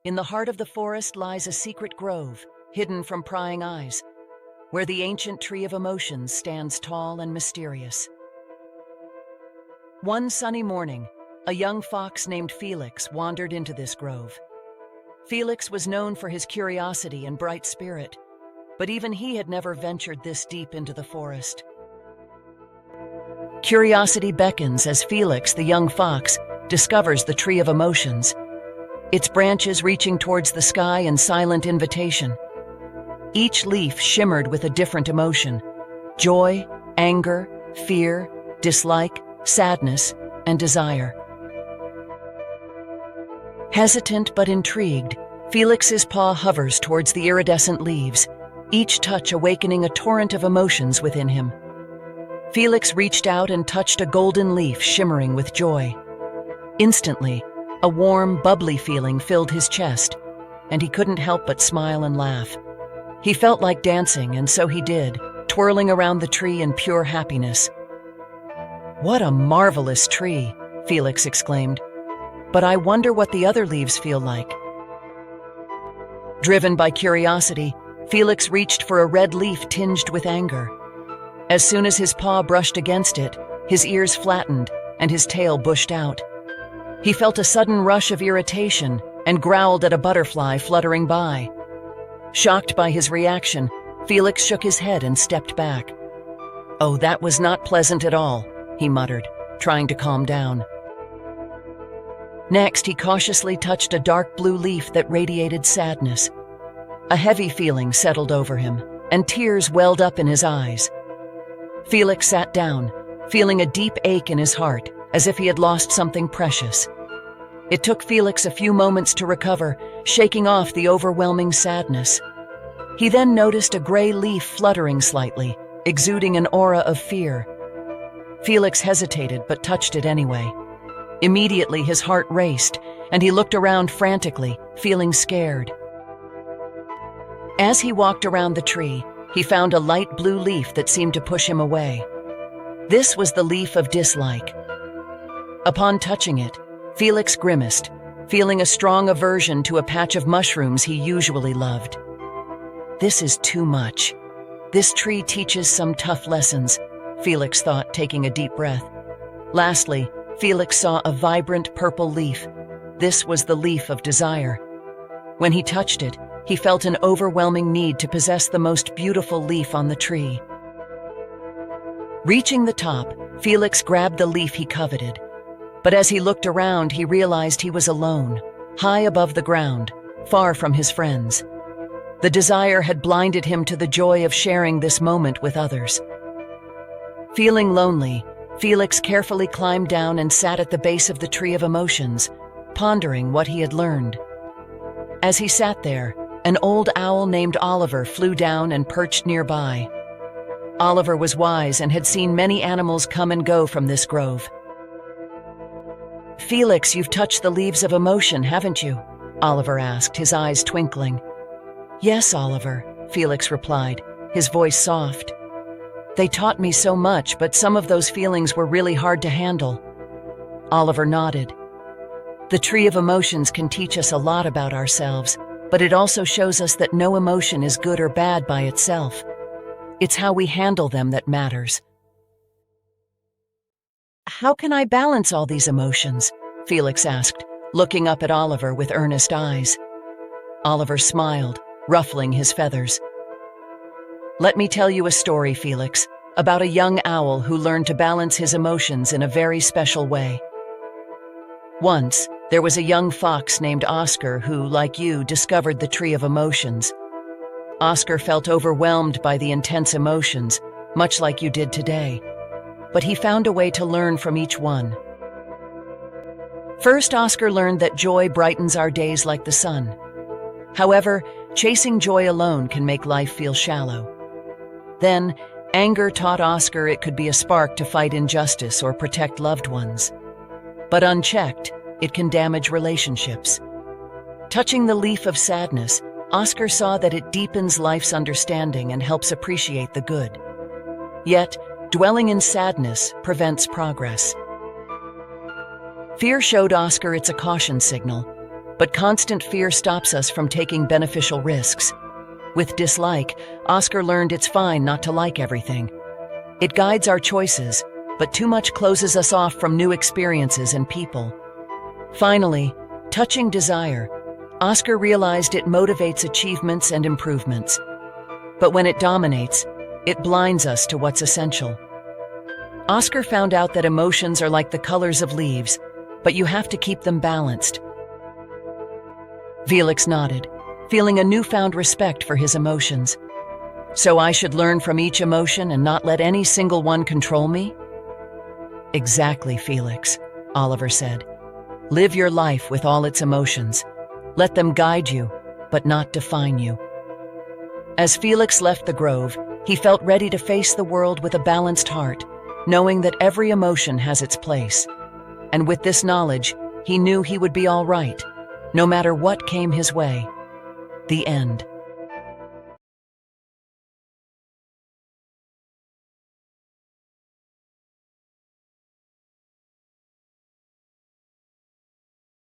In the heart of the forest lies a secret grove, hidden from prying eyes, where the ancient tree of emotions stands tall and mysterious. One sunny morning, a young fox named Felix wandered into this grove. Felix was known for his curiosity and bright spirit, but even he had never ventured this deep into the forest. Curiosity beckons as Felix, the young fox, discovers the tree of emotions, its branches reaching towards the sky in silent invitation. Each leaf shimmered with a different emotion: joy, anger, fear, dislike, sadness, and desire. Hesitant but intrigued, Felix's paw hovers towards the iridescent leaves, each touch awakening a torrent of emotions within him. Felix reached out and touched a golden leaf shimmering with joy. Instantly, a warm, bubbly feeling filled his chest, and he couldn't help but smile and laugh. He felt like dancing, and so he did, twirling around the tree in pure happiness. "What a marvelous tree!" Felix exclaimed. "But I wonder what the other leaves feel like." Driven by curiosity, Felix reached for a red leaf tinged with anger. As soon as his paw brushed against it, his ears flattened and his tail bushed out. He felt a sudden rush of irritation and growled at a butterfly fluttering by. Shocked by his reaction, Felix shook his head and stepped back. "Oh, that was not pleasant at all," he muttered, trying to calm down. Next, he cautiously touched a dark blue leaf that radiated sadness. A heavy feeling settled over him, and tears welled up in his eyes. Felix sat down, feeling a deep ache in his heart, as if he had lost something precious. It took Felix a few moments to recover, shaking off the overwhelming sadness. He then noticed a gray leaf fluttering slightly, exuding an aura of fear. Felix hesitated but touched it anyway. Immediately his heart raced, and he looked around frantically, feeling scared. As he walked around the tree, he found a light blue leaf that seemed to push him away. This was the leaf of dislike. Upon touching it, Felix grimaced, feeling a strong aversion to a patch of mushrooms he usually loved. "This is too much. This tree teaches some tough lessons," Felix thought, taking a deep breath. Lastly, Felix saw a vibrant purple leaf. This was the leaf of desire. When he touched it, he felt an overwhelming need to possess the most beautiful leaf on the tree. Reaching the top, Felix grabbed the leaf he coveted. But as he looked around, he realized he was alone, high above the ground, far from his friends. The desire had blinded him to the joy of sharing this moment with others. Feeling lonely, Felix carefully climbed down and sat at the base of the tree of emotions, pondering what he had learned. As he sat there, an old owl named Oliver flew down and perched nearby. Oliver was wise and had seen many animals come and go from this grove. "Felix, you've touched the leaves of emotion, haven't you?" Oliver asked, his eyes twinkling. "Yes, Oliver," Felix replied, his voice soft. "They taught me so much, but some of those feelings were really hard to handle." Oliver nodded. "The tree of emotions can teach us a lot about ourselves, but it also shows us that no emotion is good or bad by itself. It's how we handle them that matters." "How can I balance all these emotions?" Felix asked, looking up at Oliver with earnest eyes. Oliver smiled, ruffling his feathers. "Let me tell you a story, Felix, about a young owl who learned to balance his emotions in a very special way. Once, there was a young fox named Oscar who, like you, discovered the tree of emotions. Oscar felt overwhelmed by the intense emotions, much like you did today. But he found a way to learn from each one. First, Oscar learned that joy brightens our days like the sun. However, chasing joy alone can make life feel shallow. Then, anger taught Oscar it could be a spark to fight injustice or protect loved ones. But unchecked, it can damage relationships. Touching the leaf of sadness, Oscar saw that it deepens life's understanding and helps appreciate the good. Yet, dwelling in sadness prevents progress. Fear showed Oscar it's a caution signal. But constant fear stops us from taking beneficial risks. With dislike, Oscar learned it's fine not to like everything. It guides our choices, but too much closes us off from new experiences and people. Finally, touching desire, Oscar realized it motivates achievements and improvements. But when it dominates, it blinds us to what's essential. Oscar found out that emotions are like the colors of leaves, but you have to keep them balanced. Felix nodded, feeling a newfound respect for his emotions. So I should learn from each emotion and not let any single one control me? Exactly, Felix, Oliver said. Live your life with all its emotions. Let them guide you, but not define you. As Felix left the grove, he felt ready to face the world with a balanced heart, knowing that every emotion has its place. And with this knowledge, he knew he would be all right, no matter what came his way. The end.